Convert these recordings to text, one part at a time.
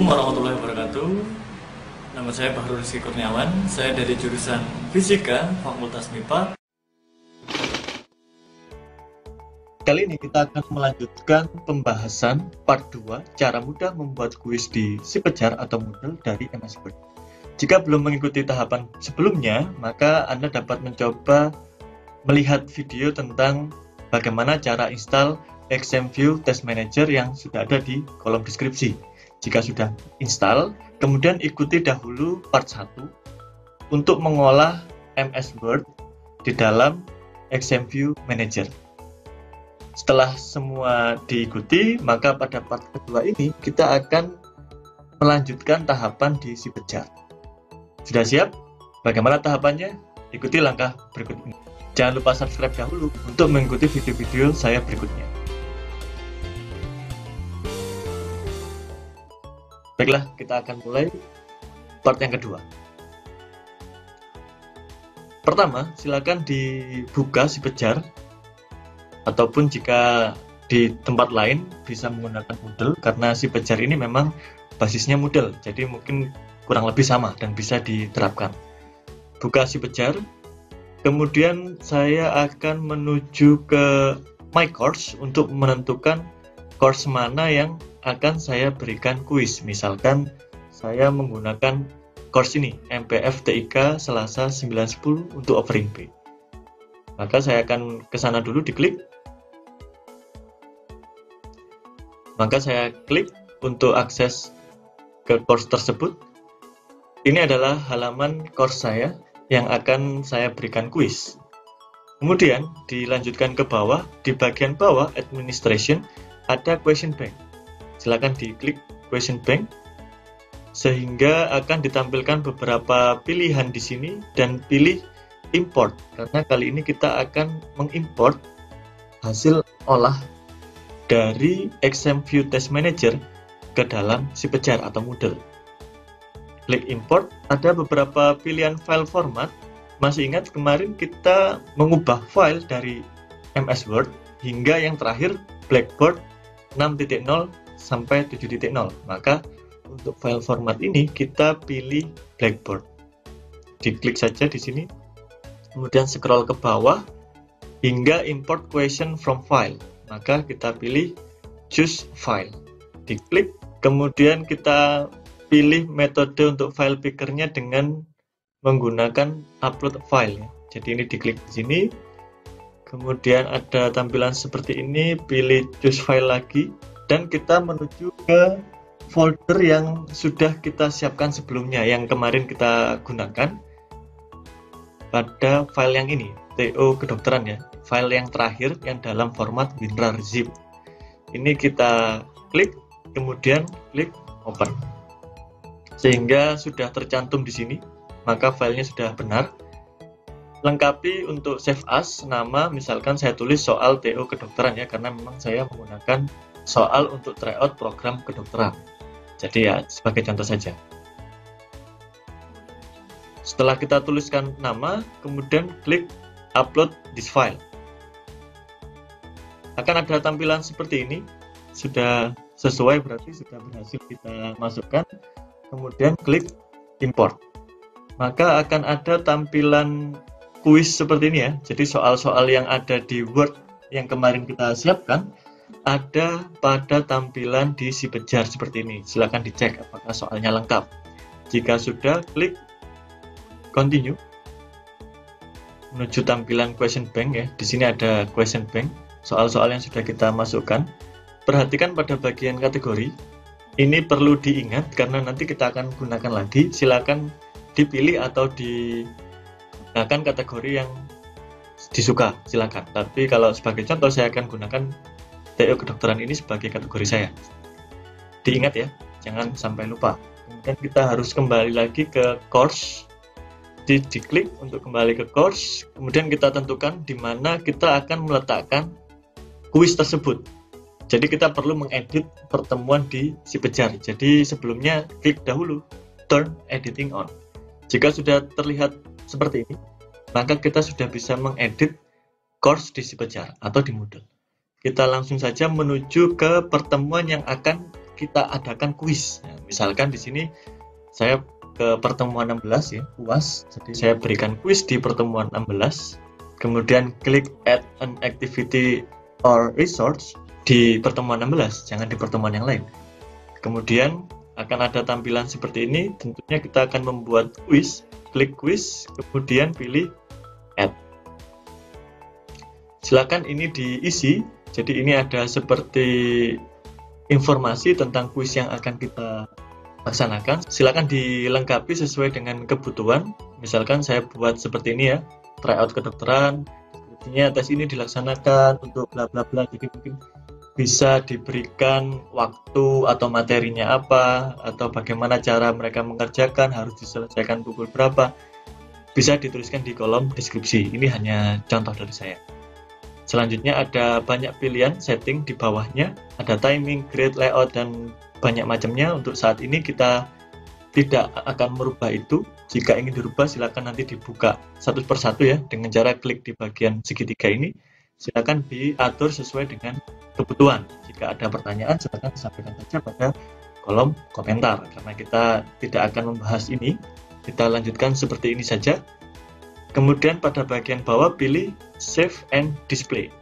Assalamualaikum warahmatullahi wabarakatuh. Nama saya Bahrul Rizky Kurniawan. Saya dari jurusan Fisika, Fakultas MIPA. Kali ini kita akan melanjutkan pembahasan part 2, cara mudah membuat kuis di SIPejar atau Moodle dari MS Word. Jika belum mengikuti tahapan sebelumnya, maka Anda dapat mencoba melihat video tentang bagaimana cara install XMView Test Manager yang sudah ada di kolom deskripsi. Jika sudah install, kemudian ikuti dahulu part 1 untuk mengolah MS Word di dalam XMView Manager. Setelah semua diikuti, maka pada part kedua ini kita akan melanjutkan tahapan di SIPejar. Sudah siap? Bagaimana tahapannya? Ikuti langkah berikut ini. Jangan lupa subscribe dahulu untuk mengikuti video-video saya berikutnya. Baiklah, kita akan mulai part yang kedua. Pertama, silakan dibuka SIPejar, ataupun jika di tempat lain bisa menggunakan Moodle, karena SIPejar ini memang basisnya Moodle, jadi mungkin kurang lebih sama dan bisa diterapkan. Buka SIPejar, kemudian saya akan menuju ke My Course untuk menentukan course mana yang akan saya berikan kuis. Misalkan saya menggunakan course ini, MPF TIK Selasa 9.10 untuk offering B. Maka saya akan ke sana dulu, diklik. Maka saya klik untuk akses ke course tersebut. Ini adalah halaman course saya yang akan saya berikan kuis. Kemudian dilanjutkan ke bawah, di bagian bawah administration ada question bank. Silakan diklik question bank sehingga akan ditampilkan beberapa pilihan di sini dan pilih import, karena kali ini kita akan mengimport hasil olah dari XMView Test Manager ke dalam SIPejar atau Moodle. Klik import, ada beberapa pilihan file format. Masih ingat kemarin kita mengubah file dari MS Word hingga yang terakhir Blackboard 6.0 sampai 7.0. Maka untuk file format ini kita pilih Blackboard. Diklik saja di sini. Kemudian scroll ke bawah hingga import question from file. Maka kita pilih choose file, diklik, kemudian kita pilih metode untuk file pickernya dengan menggunakan upload file. Jadi ini diklik di sini, kemudian ada tampilan seperti ini, pilih choose file lagi, dan kita menuju ke folder yang sudah kita siapkan sebelumnya, yang kemarin kita gunakan pada file yang ini, TO kedokteran ya, file yang terakhir yang dalam format WinRAR zip. Ini kita klik, kemudian klik open, sehingga sudah tercantum di sini, maka filenya sudah benar. Lengkapi untuk save as, nama misalkan saya tulis soal TO kedokteran ya, karena memang saya menggunakan soal untuk tryout program kedokteran. Jadi ya sebagai contoh saja. Setelah kita tuliskan nama, kemudian klik upload this file. Akan ada tampilan seperti ini, sudah sesuai berarti sudah berhasil kita masukkan. Kemudian klik import. Maka akan ada tampilan kuis seperti ini ya. Jadi soal-soal yang ada di Word yang kemarin kita siapkan ada pada tampilan di SIPejar seperti ini. Silakan dicek apakah soalnya lengkap. Jika sudah, klik continue menuju tampilan question bank ya. Di sini ada question bank, soal-soal yang sudah kita masukkan. Perhatikan pada bagian kategori. Ini perlu diingat karena nanti kita akan gunakan lagi. Silakan dipilih atau digunakan kategori yang disuka, silakan. Tapi kalau sebagai contoh saya akan gunakan TO kedokteran ini sebagai kategori saya. Diingat ya, jangan sampai lupa. Kemudian kita harus kembali lagi ke course. Diklik untuk kembali ke course, kemudian kita tentukan di mana kita akan meletakkan kuis tersebut. Jadi kita perlu mengedit pertemuan di SIPejar. Jadi sebelumnya klik dahulu turn editing on. Jika sudah terlihat seperti ini, maka kita sudah bisa mengedit course di SIPejar atau di Moodle. Kita langsung saja menuju ke pertemuan yang akan kita adakan kuis. Nah, Misalkan di sini saya ke pertemuan 16 ya, UAS. Jadi saya berikan kuis di pertemuan 16. Kemudian klik add an activity or resource di pertemuan 16, jangan di pertemuan yang lain. Kemudian akan ada tampilan seperti ini. Tentunya kita akan membuat kuis. Klik kuis, kemudian pilih add. Silakan ini diisi. Jadi ini ada seperti informasi tentang kuis yang akan kita laksanakan. Silakan dilengkapi sesuai dengan kebutuhan. Misalkan saya buat seperti ini ya, tryout kedokteran. Deskripsinya tes ini dilaksanakan untuk bla bla bla. Jadi mungkin bisa diberikan waktu atau materinya apa, atau bagaimana cara mereka mengerjakan, harus diselesaikan pukul berapa. Bisa dituliskan di kolom deskripsi. Ini hanya contoh dari saya. Selanjutnya ada banyak pilihan setting di bawahnya, ada timing, grade, layout, dan banyak macamnya. Untuk saat ini kita tidak akan merubah itu. Jika ingin dirubah silakan nanti dibuka satu persatu ya, dengan cara klik di bagian segitiga ini. Silakan diatur sesuai dengan kebutuhan. Jika ada pertanyaan silakan sampaikan saja pada kolom komentar, karena kita tidak akan membahas ini. Kita lanjutkan seperti ini saja. Kemudian pada bagian bawah pilih Save and Display.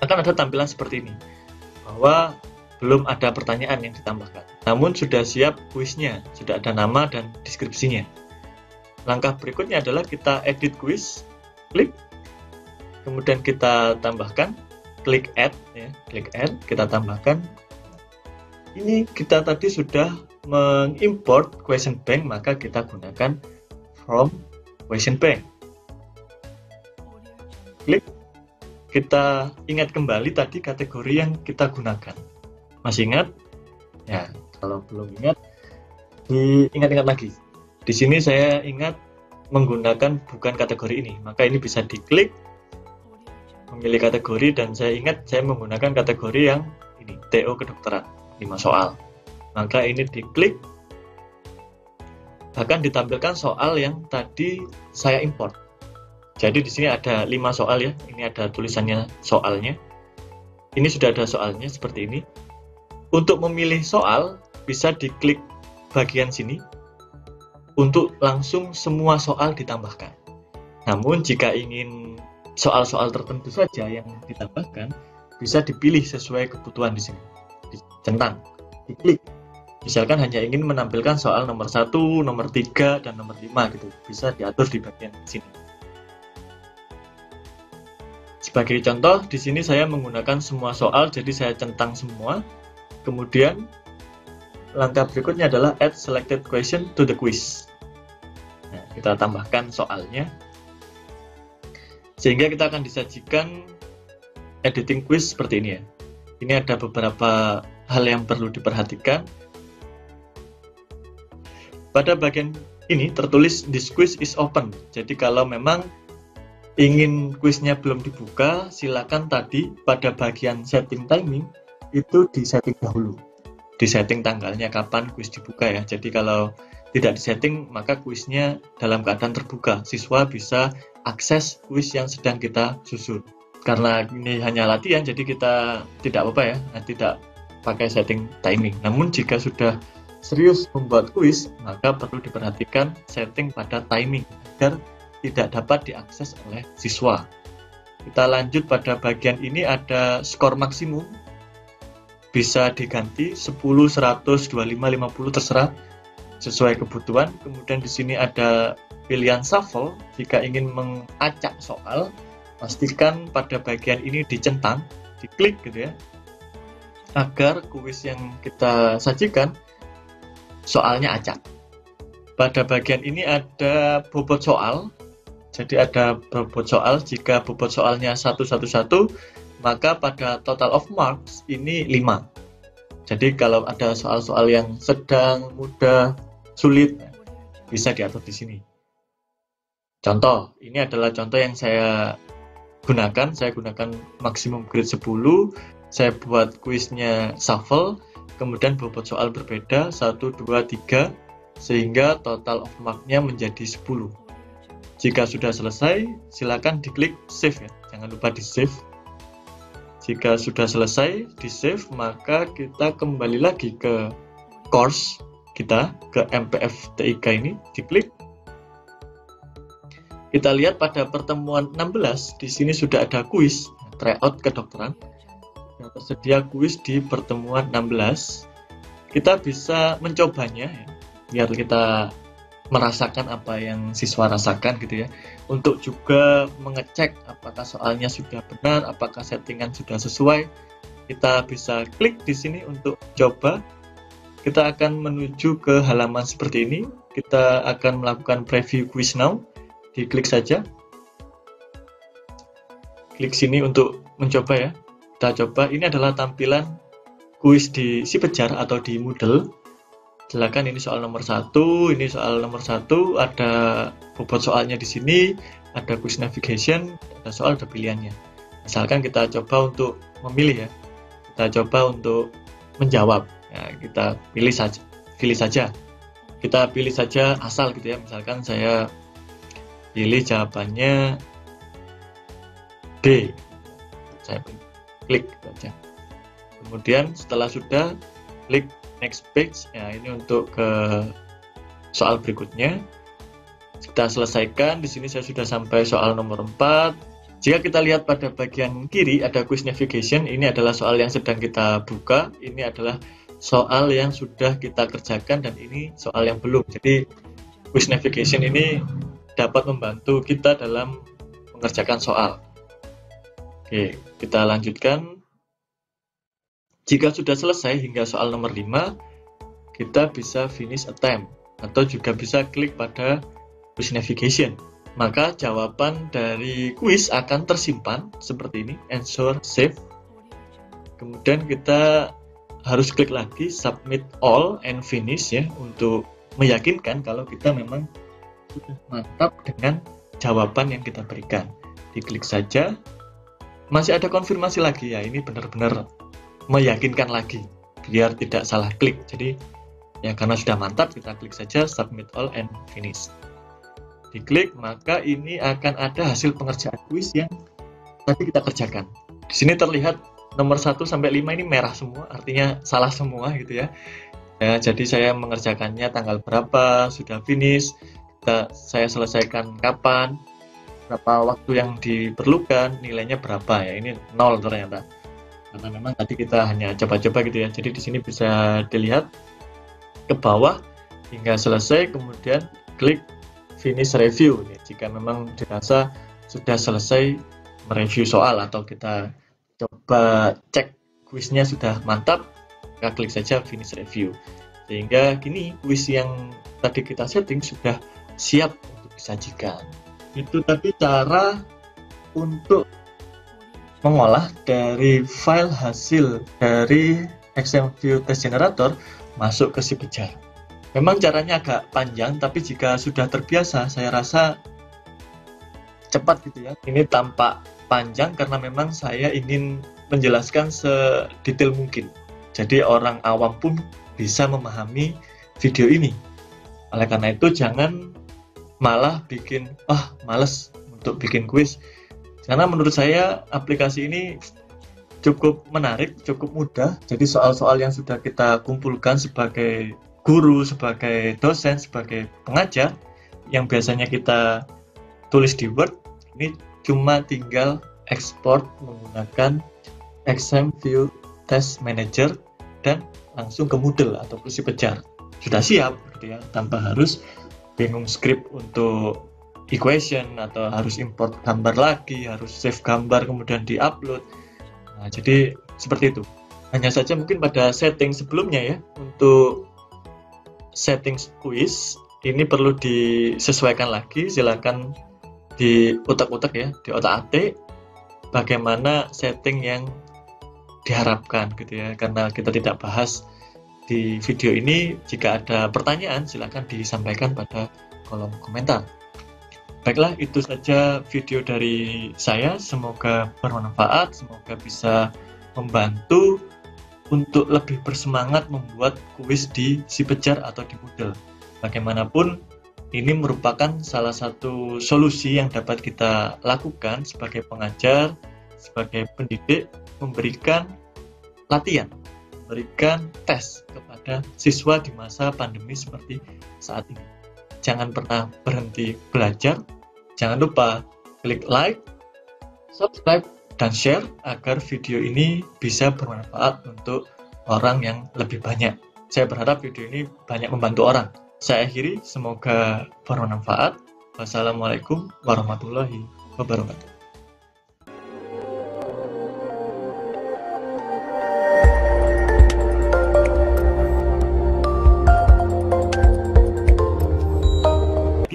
Akan ada tampilan seperti ini, bahwa belum ada pertanyaan yang ditambahkan, namun sudah siap kuisnya, sudah ada nama dan deskripsinya. Langkah berikutnya adalah kita edit kuis, klik, kemudian kita tambahkan, klik add, ya, klik add, kita tambahkan. Ini kita tadi sudah mengimport question bank, maka kita gunakan from question bank. Klik, kita ingat kembali tadi kategori yang kita gunakan. Masih ingat? Ya, kalau belum ingat, diingat-ingat lagi. Di sini saya ingat menggunakan bukan kategori ini, maka ini bisa diklik, memilih kategori, dan saya ingat saya menggunakan kategori yang ini, TO kedokteran, 5 soal. Maka ini diklik, bahkan ditampilkan soal yang tadi saya import. Jadi di sini ada 5 soal ya, ini ada tulisannya soalnya. Ini sudah ada soalnya seperti ini. Untuk memilih soal bisa diklik bagian sini untuk langsung semua soal ditambahkan. Namun jika ingin soal-soal tertentu saja yang ditambahkan, bisa dipilih sesuai kebutuhan di sini. Dicentang, diklik. Misalkan hanya ingin menampilkan soal nomor 1, nomor 3, dan nomor 5 gitu. Bisa diatur di bagian sini. Sebagai contoh, di sini saya menggunakan semua soal, jadi saya centang semua. Kemudian, langkah berikutnya adalah add selected question to the quiz. Nah, kita tambahkan soalnya. Sehingga kita akan disajikan editing quiz seperti ini ya. Ini ada beberapa hal yang perlu diperhatikan. Pada bagian ini tertulis this quiz is open. Jadi kalau memang ingin kuisnya belum dibuka, silakan tadi pada bagian setting timing itu disetting dahulu. Disetting tanggalnya kapan kuis dibuka ya. Jadi kalau tidak disetting maka kuisnya dalam keadaan terbuka. Siswa bisa akses kuis yang sedang kita susun. Karena ini hanya latihan, jadi kita tidak apa-apa ya, tidak pakai setting timing. Namun jika sudah serius membuat kuis, maka perlu diperhatikan setting pada timing agar tidak dapat diakses oleh siswa. Kita lanjut pada bagian ini, ada skor maksimum. Bisa diganti 10, 100, 25, 50 terserah sesuai kebutuhan. Kemudian di sini ada pilihan shuffle. Jika ingin mengacak soal, pastikan pada bagian ini dicentang, diklik gitu ya, agar kuis yang kita sajikan soalnya acak. Pada bagian ini ada bobot soal. Jadi ada bobot soal. Jika bobot soalnya 111, maka pada total of marks ini 5. Jadi kalau ada soal-soal yang sedang, mudah, sulit, bisa diatur di sini. Contoh, ini adalah contoh yang saya gunakan. Saya gunakan maksimum grade 10. Saya buat kuisnya shuffle. Kemudian bobot soal berbeda 1, 2, 3 sehingga total of mark-nya menjadi 10. Jika sudah selesai, silakan diklik save ya. Jangan lupa di save. Jika sudah selesai di save, maka kita kembali lagi ke course kita ke MPF TIK ini, diklik. Kita lihat pada pertemuan 16 di sini sudah ada kuis tryout kedokteran. Sudah tersedia kuis di pertemuan 16. Kita bisa mencobanya ya, biar kita merasakan apa yang siswa rasakan gitu ya. Untuk juga mengecek apakah soalnya sudah benar, apakah settingan sudah sesuai. Kita bisa klik di sini untuk coba. Kita akan menuju ke halaman seperti ini. Kita akan melakukan preview quiz now. Diklik saja. Klik sini untuk mencoba ya. Kita coba. Ini adalah tampilan kuis di Sipejar atau di Moodle. Silakan, ini soal nomor 1, ini soal nomor 1, ada bobot soalnya di sini, ada quiz navigation, ada soal, ada pilihannya. Misalkan kita coba untuk memilih ya. Kita coba untuk menjawab. Ya, kita pilih saja. Kita pilih saja asal gitu ya. Misalkan saya pilih jawabannya B. Saya klik saja. Kemudian setelah sudah, klik next page. Ya, ini untuk ke soal berikutnya. Kita selesaikan. Di sini saya sudah sampai soal nomor 4. Jika kita lihat pada bagian kiri ada quiz navigation. Ini adalah soal yang sedang kita buka. Ini adalah soal yang sudah kita kerjakan dan ini soal yang belum. Jadi quiz navigation ini dapat membantu kita dalam mengerjakan soal. Oke, kita lanjutkan. Jika sudah selesai hingga soal nomor 5, kita bisa finish attempt atau juga bisa klik pada quiz navigation. Maka jawaban dari kuis akan tersimpan seperti ini, answer save. Kemudian kita harus klik lagi submit all and finish ya, untuk meyakinkan kalau kita memang sudah mantap dengan jawaban yang kita berikan. Diklik saja. Masih ada konfirmasi lagi ya, ini benar-benar meyakinkan lagi biar tidak salah klik. Jadi ya karena sudah mantap, kita klik saja submit all and finish. Diklik, maka ini akan ada hasil pengerjaan kuis yang tadi kita kerjakan. Di sini terlihat nomor 1 sampai 5 ini merah semua, artinya salah semua gitu ya. Ya, jadi saya mengerjakannya tanggal berapa, sudah finish, saya selesaikan kapan, berapa waktu yang diperlukan, nilainya berapa ya. Ini 0 ternyata. Karena memang tadi kita hanya coba-coba gitu ya. Jadi di sini bisa dilihat ke bawah hingga selesai, kemudian klik finish review nih, jika memang dirasa sudah selesai mereview soal atau kita coba cek kuisnya sudah mantap, kita klik saja finish review. Sehingga kini kuis yang tadi kita setting sudah siap untuk disajikan. Itu tadi cara untuk mengolah dari file hasil dari XMView Test Generator masuk ke Sipejar. Memang caranya agak panjang, tapi jika sudah terbiasa, saya rasa cepat gitu ya. Ini tampak panjang karena memang saya ingin menjelaskan sedetail mungkin. Jadi orang awam pun bisa memahami video ini. Oleh karena itu jangan malah bikin, males untuk bikin kuis. Karena menurut saya aplikasi ini cukup menarik, cukup mudah. Jadi soal-soal yang sudah kita kumpulkan sebagai guru, sebagai dosen, sebagai pengajar yang biasanya kita tulis di Word, ini cuma tinggal ekspor menggunakan XMView Test Manager dan langsung ke Moodle atau ke Sipejar. Sudah siap gitu ya, tanpa harus bingung script untuk equation atau harus import gambar lagi, harus save gambar kemudian di-upload. Nah, jadi seperti itu. Hanya saja mungkin pada setting sebelumnya ya, untuk settings quiz ini perlu disesuaikan lagi. Silakan di otak-otak ya, di otak-atik bagaimana setting yang diharapkan gitu ya. Karena kita tidak bahas di video ini, jika ada pertanyaan silakan disampaikan pada kolom komentar. Baiklah, itu saja video dari saya. Semoga bermanfaat, semoga bisa membantu untuk lebih bersemangat membuat kuis di Sipejar atau di Moodle. Bagaimanapun, ini merupakan salah satu solusi yang dapat kita lakukan sebagai pengajar, sebagai pendidik, memberikan latihan, memberikan tes kepada siswa di masa pandemi seperti saat ini. Jangan pernah berhenti belajar. Jangan lupa klik like, subscribe, dan share agar video ini bisa bermanfaat untuk orang yang lebih banyak. Saya berharap video ini banyak membantu orang. Saya akhiri, semoga bermanfaat. Wassalamualaikum warahmatullahi wabarakatuh.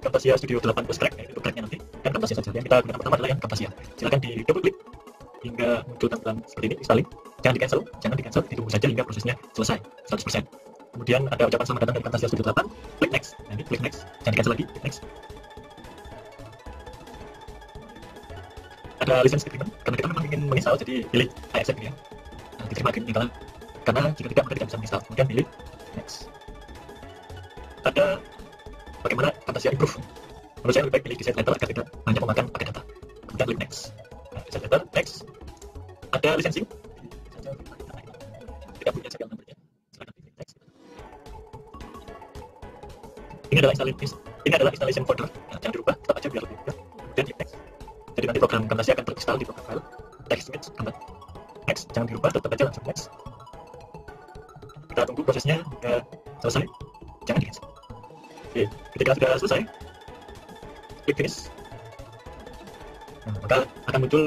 Camtasia Studio 8 Plus Crack, itu cracknya nanti, dan Camtasia saja. Yang kita gunakan pertama adalah yang Camtasia. Silakan di double klik hingga muncul tampilan seperti ini, installing. Jangan di cancel, ditunggu saja hingga prosesnya selesai 100%. Kemudian ada ucapan selamat datang dari Camtasia Studio 8, klik next. Nanti klik next, jangan di cancel lagi, klik next. Ada license agreement, karena kita memang ingin menginstal, jadi pilih I accept ini ya. Nah, diterima agreement karena jika tidak maka tidak bisa menginstal. Kemudian pilih next. Ada bagaimana Camtasia improve. Menurut saya lebih baik pilih design letter agar tidak hanya memakan pakai data. Kemudian klik next. Nah, design letter, next. Ada licensing. Tidak punya serial number-nya. Silakan klik next. Ini adalah installation folder. Nah, jangan dirubah, tetap aja biar lebih mudah. Kemudian klik next. Jadi nanti program Camtasia akan terinstall di program file text image gambar. Next, jangan dirubah, tetap aja langsung next. Kita tunggu prosesnya hingga selesai. Jangan di cancel. Oke, ketika sudah selesai, klik finish. Nah, maka akan muncul